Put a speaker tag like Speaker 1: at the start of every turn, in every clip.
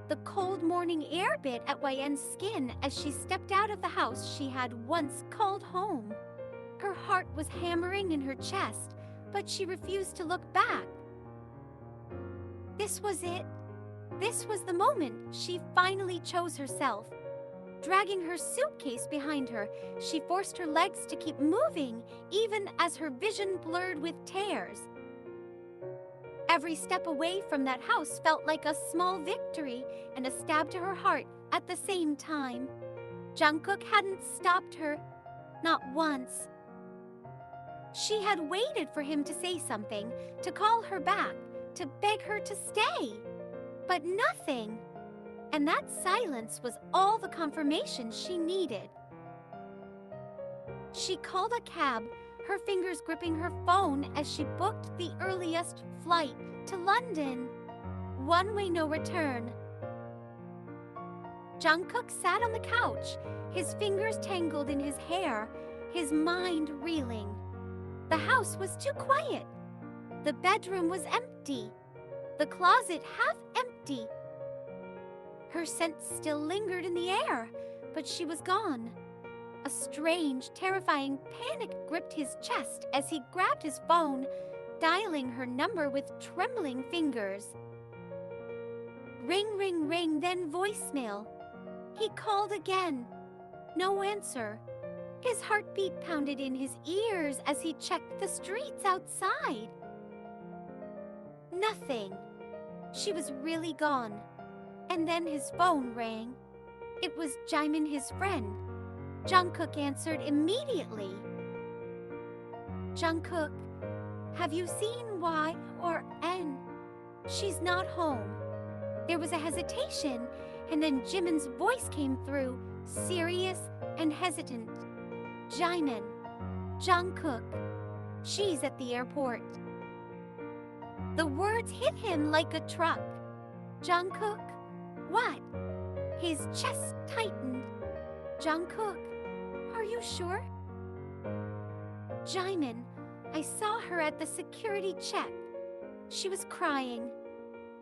Speaker 1: The cold morning air bit at Yn's skin as she stepped out of the house she had once called home. Her heart was hammering in her chest, but she refused to look back. This was it. This was the moment she finally chose herself. Dragging her suitcase behind her, she forced her legs to keep moving, even as her vision blurred with tears. Every step away from that house felt like a small victory and a stab to her heart at the same time. Jungkook hadn't stopped her, not once. She had waited for him to say something, to call her back, to beg her to stay. But nothing. And that silence was all the confirmation she needed. She called a cab, her fingers gripping her phone as she booked the earliest flight to London. One-way no return. Jungkook sat on the couch, his fingers tangled in his hair, his mind reeling. The house was too quiet. The bedroom was empty. The closet half empty. Her scent still lingered in the air, but she was gone. A strange, terrifying panic gripped his chest as he grabbed his phone, dialing her number with trembling fingers. Ring, ring, ring, then voicemail. He called again. No answer. His heartbeat pounded in his ears as he checked the streets outside. Nothing. She was really gone. And then his phone rang. It was Jimin, his friend. Jungkook answered immediately. Jungkook, have you seen Y or N? She's not home. There was a hesitation, and then Jimin's voice came through, serious and hesitant. Jimin, Jungkook, she's at the airport. The words hit him like a truck. Jungkook, what? His chest tightened. Jungkook, are you sure? Jimin, I saw her at the security check. She was crying.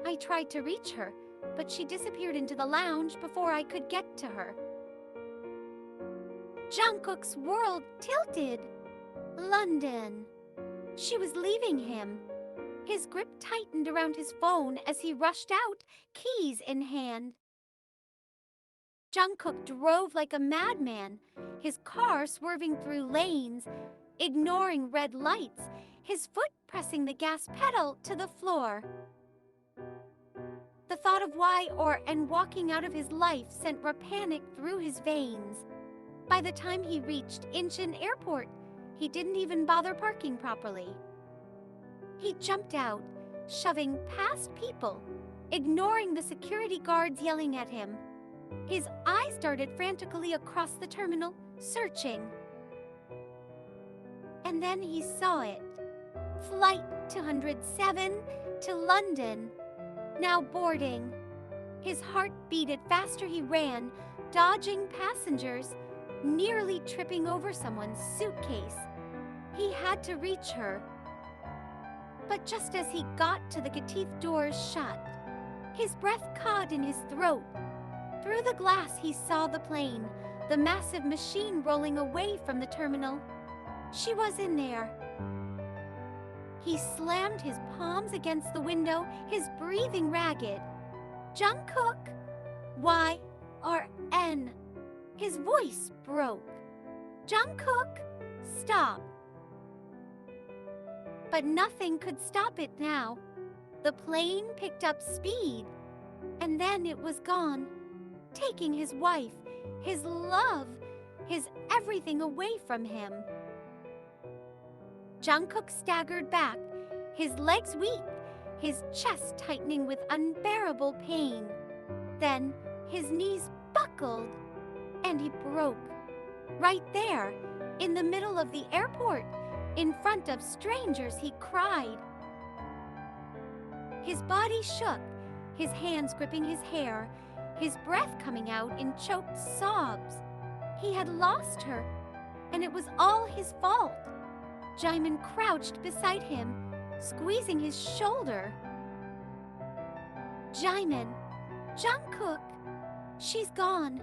Speaker 1: I tried to reach her, but she disappeared into the lounge before I could get to her. Jungkook's world tilted. London. She was leaving him. His grip tightened around his phone as he rushed out, keys in hand. Jungkook drove like a madman, his car swerving through lanes, ignoring red lights, his foot pressing the gas pedal to the floor. The thought of Y or N walking out of his life sent panic through his veins. By the time he reached Incheon Airport, he didn't even bother parking properly. He jumped out, shoving past people, ignoring the security guards yelling at him. His eyes darted frantically across the terminal, searching. And then he saw it. Flight 207 to London, now boarding. His heart beated faster he ran, dodging passengers, nearly tripping over someone's suitcase. He had to reach her. But just as he got to the Katif doors shut, his breath caught in his throat. Through the glass he saw the plane, the massive machine rolling away from the terminal. She was in there. He slammed his palms against the window, his breathing ragged. Jungkook, Y or N? His voice broke. Jungkook, stop. But nothing could stop it now. The plane picked up speed, and then it was gone, taking his wife, his love, his everything away from him. Jungkook staggered back, his legs weak, his chest tightening with unbearable pain. Then his knees buckled, and he broke. Right there, in the middle of the airport, in front of strangers, he cried. His body shook, his hands gripping his hair, his breath coming out in choked sobs. He had lost her, and it was all his fault. Jimin crouched beside him, squeezing his shoulder. Jimin, Jungkook! She's gone.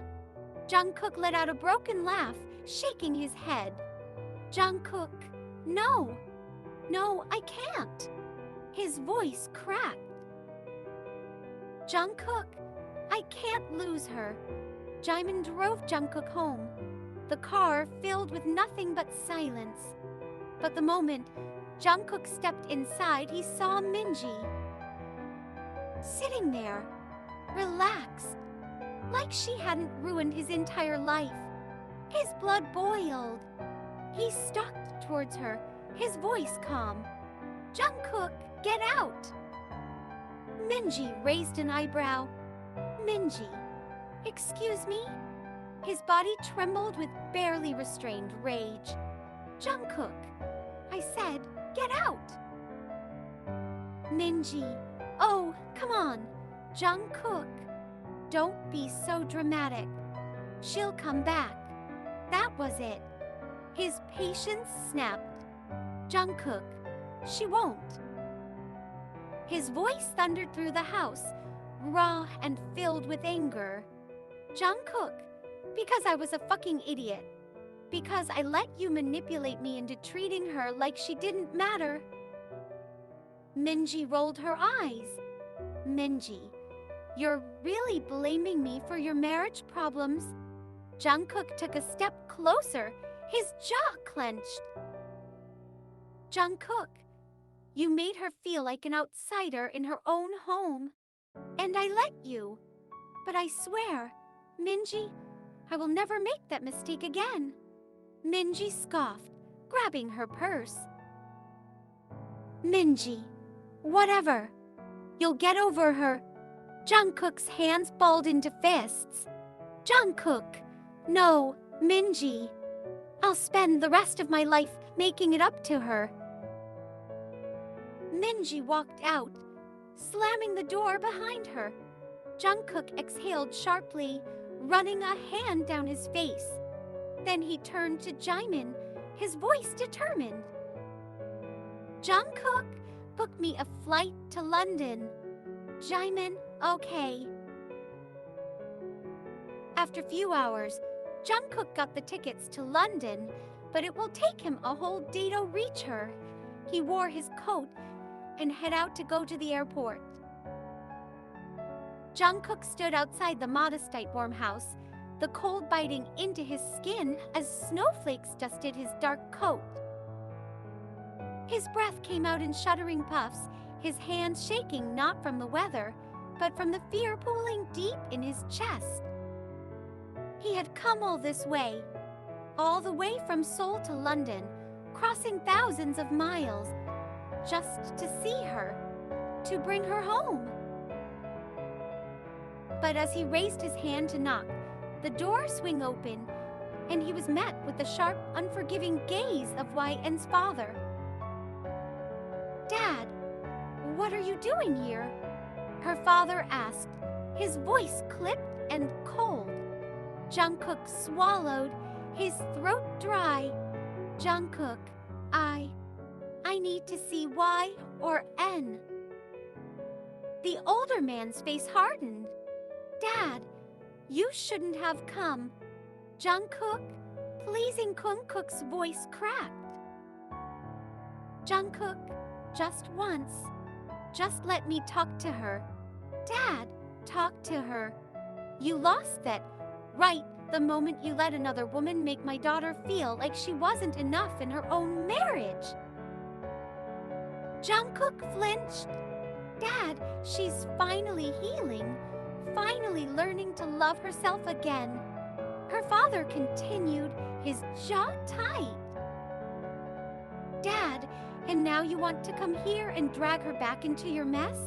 Speaker 1: Jungkook let out a broken laugh, shaking his head. Jungkook, no! No, I can't! His voice cracked. Jungkook, I can't lose her. Jimin drove Jungkook home, the car filled with nothing but silence. But the moment Jungkook stepped inside, he saw Minji. Sitting there, relaxed, like she hadn't ruined his entire life. His blood boiled. He stalked towards her, his voice calm. Jungkook, get out! Minji raised an eyebrow. Minji, excuse me? His body trembled with barely restrained rage. Jungkook, I said, get out! Minji, oh, come on. Jungkook, don't be so dramatic. She'll come back. That was it. His patience snapped. Jungkook, she won't. His voice thundered through the house, raw and filled with anger. Jungkook, because I was a fucking idiot. Because I let you manipulate me into treating her like she didn't matter. Minji rolled her eyes. Minji, you're really blaming me for your marriage problems? Jungkook took a step closer, his jaw clenched. Jungkook, you made her feel like an outsider in her own home. And I let you. But I swear, Minji, I will never make that mistake again. Minji scoffed, grabbing her purse. Minji, whatever. You'll get over her. Jungkook's hands balled into fists. Jungkook, no, Minji. I'll spend the rest of my life making it up to her. Minji walked out, slamming the door behind her. Jungkook exhaled sharply, running a hand down his face. Then he turned to Jimin, his voice determined. Jungkook, book me a flight to London. Jimin, okay. After a few hours, Jungkook got the tickets to London, but it will take him a whole day to reach her. He wore his coat and head out to go to the airport. Jungkook stood outside the modestite warm house, the cold biting into his skin as snowflakes dusted his dark coat. His breath came out in shuddering puffs, his hands shaking not from the weather, but from the fear pooling deep in his chest. He had come all this way, all the way from Seoul to London, crossing thousands of miles, just to see her, to bring her home. But as he raised his hand to knock, the door swung open, and he was met with the sharp, unforgiving gaze of YN's father. Dad, what are you doing here? Her father asked, his voice clipped and cold. Jungkook swallowed, his throat dry. Jungkook, I need to see Y or N. The older man's face hardened. Dad, you shouldn't have come. Jungkook, pleasing Jungkook's voice cracked. Jungkook, just once. Just let me talk to her. Dad, talk to her. You lost that right the moment you let another woman make my daughter feel like she wasn't enough in her own marriage. Jungkook flinched. Dad, she's finally healing, finally learning to love herself again. Her father continued, his jaw tight. Dad, and now you want to come here and drag her back into your mess?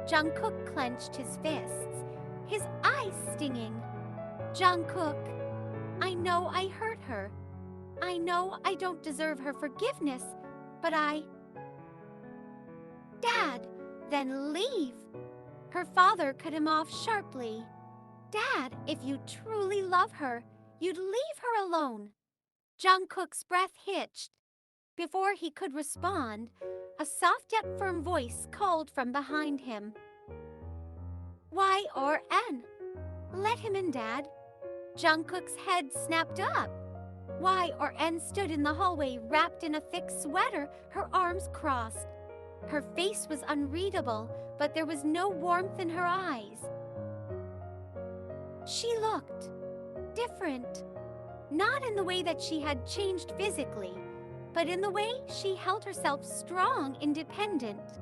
Speaker 1: Jungkook clenched his fists, his eyes stinging. Jungkook, I know I hurt her. I know I don't deserve her forgiveness, but Dad, then leave. Her father cut him off sharply. Dad, if you truly love her, you'd leave her alone. Jungkook's breath hitched. Before he could respond, a soft yet firm voice called from behind him. Y or N? Let him in, Dad. Jungkook's head snapped up. Y or N stood in the hallway wrapped in a thick sweater, her arms crossed. Her face was unreadable, but there was no warmth in her eyes. She looked different. Not in the way that she had changed physically, but in the way she held herself strong, independent.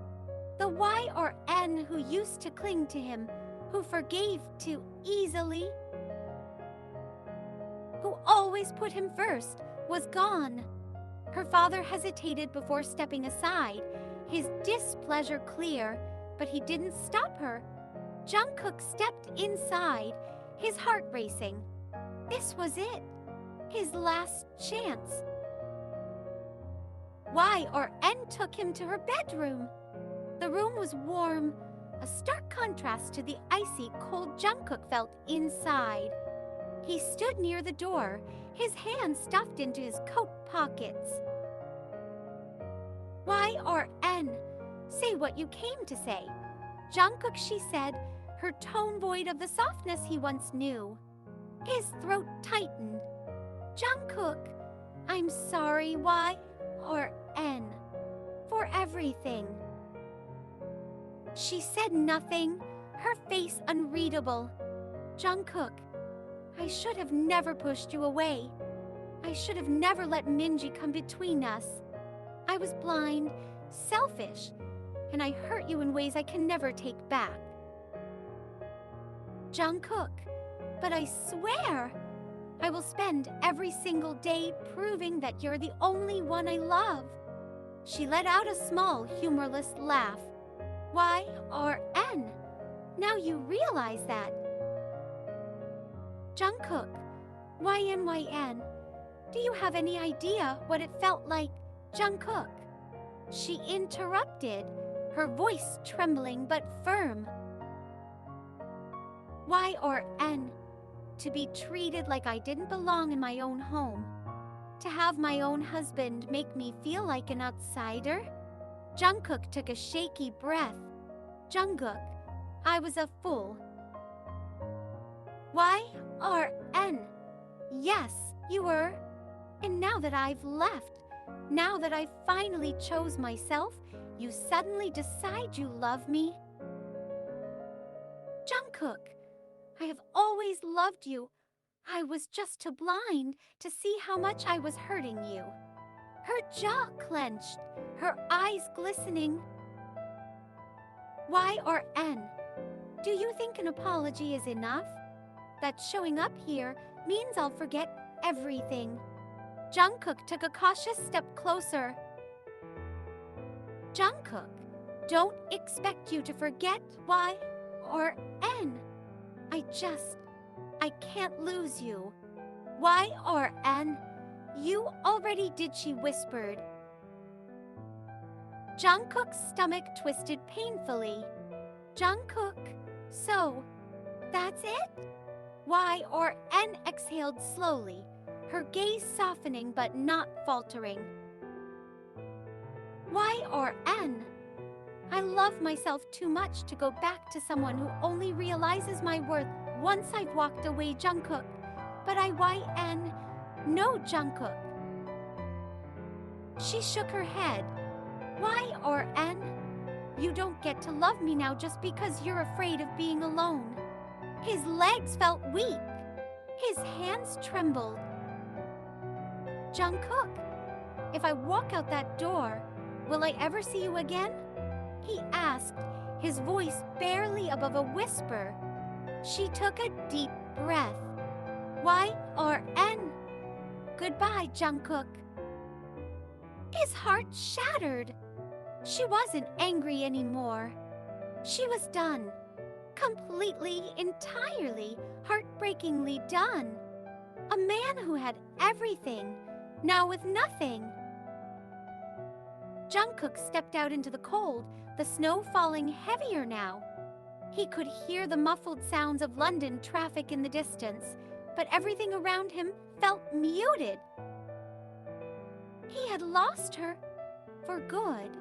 Speaker 1: The Y or N who used to cling to him, who forgave too easily, who always put him first, was gone. Her father hesitated before stepping aside, his displeasure clear, but he didn't stop her. Jungkook stepped inside, his heart racing. This was it, his last chance. Y or N took him to her bedroom. The room was warm, a stark contrast to the icy cold Jungkook felt inside. He stood near the door, his hands stuffed into his coat pockets. Y or N, say what you came to say. Jungkook, she said, her tone void of the softness he once knew. His throat tightened. Jungkook, I'm sorry, Y or N, for everything. She said nothing, her face unreadable. Jungkook, I should have never pushed you away. I should have never let Minji come between us. I was blind, selfish, and I hurt you in ways I can never take back. Jungkook, but I swear, I will spend every single day proving that you're the only one I love. She let out a small, humorless laugh. Y or N? Now you realize that. Jungkook, YN, do you have any idea what it felt like, Jungkook? She interrupted, her voice trembling but firm. Y or N, to be treated like I didn't belong in my own home. To have my own husband make me feel like an outsider? Jungkook took a shaky breath. Jungkook, I was a fool. Y or N? Yes, you were. And now that I've left, now that I finally chose myself, you suddenly decide you love me? Jungkook, I have always loved you. I was just too blind to see how much I was hurting you. Her jaw clenched, her eyes glistening. Y or N? Do you think an apology is enough? That showing up here means I'll forget everything. Jungkook took a cautious step closer. Jungkook, don't expect you to forget Y or N. I can't lose you. Y or N? You already did, she whispered. Jungkook's stomach twisted painfully. Jungkook, so, that's it? Y or N exhaled slowly, her gaze softening but not faltering. Y or N? I love myself too much to go back to someone who only realizes my worth once I've walked away, Jungkook. But YN, no, Jungkook. She shook her head. Y or N? You don't get to love me now just because you're afraid of being alone. His legs felt weak. His hands trembled. Jungkook, if I walk out that door, will I ever see you again? He asked, his voice barely above a whisper. She took a deep breath. Y or N? Goodbye, Jungkook. His heart shattered. She wasn't angry anymore. She was done. Completely, entirely, heartbreakingly done. A man who had everything, now with nothing. Jungkook stepped out into the cold, the snow falling heavier now. He could hear the muffled sounds of London traffic in the distance, but everything around him felt muted. He had lost her for good.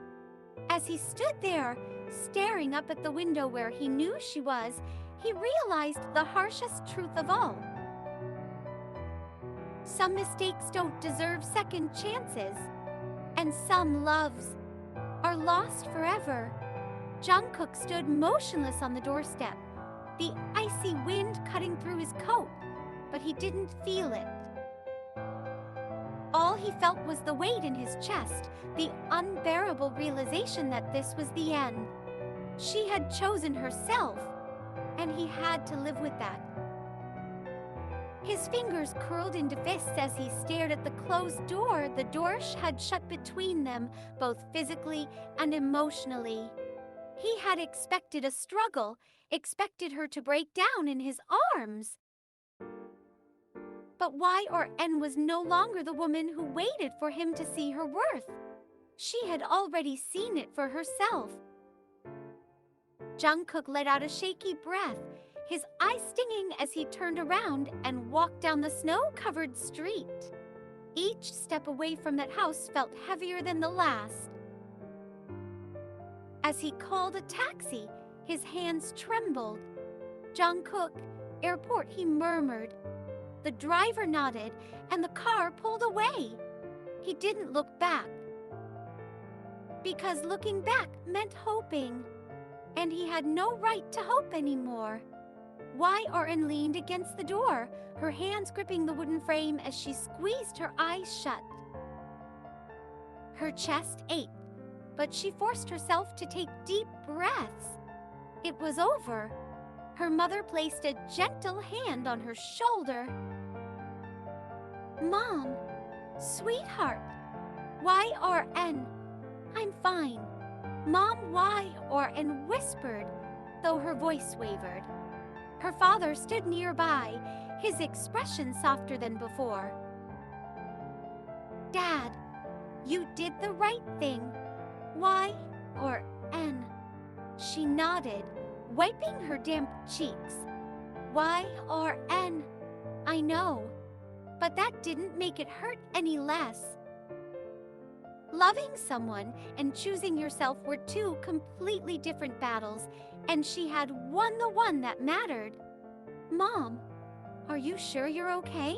Speaker 1: As he stood there, Staring up at the window where he knew she was, he realized the harshest truth of all. Some mistakes don't deserve second chances, and some loves are lost forever. Jungkook stood motionless on the doorstep, the icy wind cutting through his coat, but he didn't feel it. All he felt was the weight in his chest, the unbearable realization that this was the end. She had chosen herself, and he had to live with that. His fingers curled into fists as he stared at the closed door the door had shut between them, both physically and emotionally. He had expected a struggle, expected her to break down in his arms. But Y/N was no longer the woman who waited for him to see her worth. She had already seen it for herself. Jungkook let out a shaky breath, his eyes stinging as he turned around and walked down the snow-covered street. Each step away from that house felt heavier than the last. As he called a taxi, his hands trembled. "Jungkook, airport," he murmured. The driver nodded, and the car pulled away. He didn't look back, because looking back meant hoping, and he had no right to hope anymore. Y/N leaned against the door, her hands gripping the wooden frame as she squeezed her eyes shut. Her chest ached, but she forced herself to take deep breaths. It was over. Her mother placed a gentle hand on her shoulder. "Mom, sweetheart." "Y/N, I'm fine." Mom Y/N whispered, though her voice wavered. Her father stood nearby, his expression softer than before. "Dad, you did the right thing." "Y/N." She nodded, wiping her damp cheeks. "Y/N, I know, but that didn't make it hurt any less." Loving someone and choosing yourself were two completely different battles, and she had won the one that mattered. "Mom, are you sure you're okay?"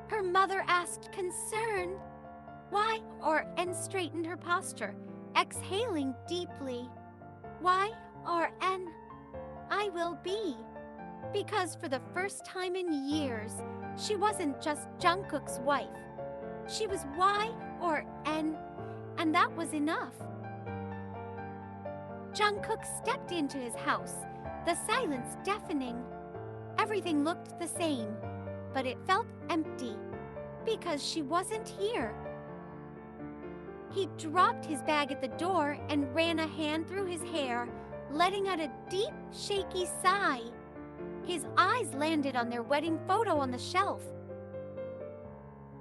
Speaker 1: Her mother asked, concerned. Y/N straightened her posture, exhaling deeply. "Y/N, I will be." Because for the first time in years, she wasn't just Jungkook's wife. She was Y/N, and that was enough. Jungkook stepped into his house, the silence deafening. Everything looked the same, but it felt empty, because she wasn't here. He dropped his bag at the door and ran a hand through his hair, letting out a deep, shaky sigh. His eyes landed on their wedding photo on the shelf.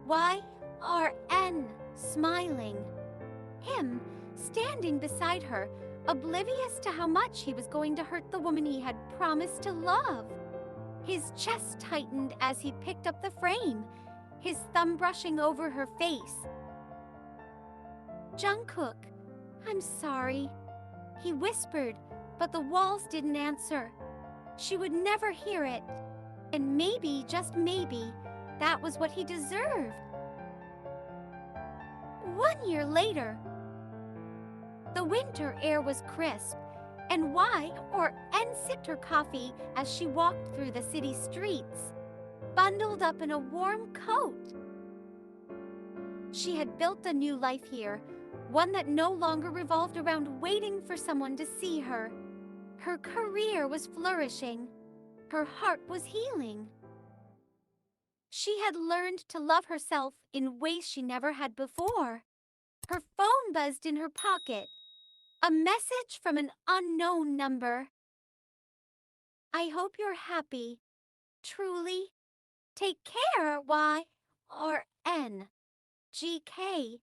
Speaker 1: Y/N, smiling. Him, standing beside her, oblivious to how much he was going to hurt the woman he had promised to love. His chest tightened as he picked up the frame, his thumb brushing over her face. "Jungkook, I'm sorry," he whispered, but the walls didn't answer. She would never hear it, and maybe, just maybe, that was what he deserved. 1 year later, the winter air was crisp, and Y/N sipped her coffee as she walked through the city streets, bundled up in a warm coat. She had built a new life here, one that no longer revolved around waiting for someone to see her. Her career was flourishing. Her heart was healing. She had learned to love herself in ways she never had before. Her phone buzzed in her pocket. A message from an unknown number. "I hope you're happy. Truly. Take care, Y/N. GK."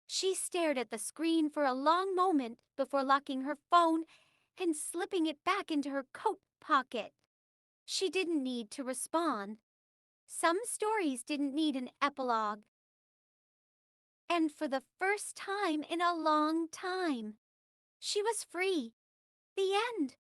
Speaker 1: She stared at the screen for a long moment before locking her phone and slipping it back into her coat pocket. She didn't need to respond. Some stories didn't need an epilogue. And for the first time in a long time, she was free. The end.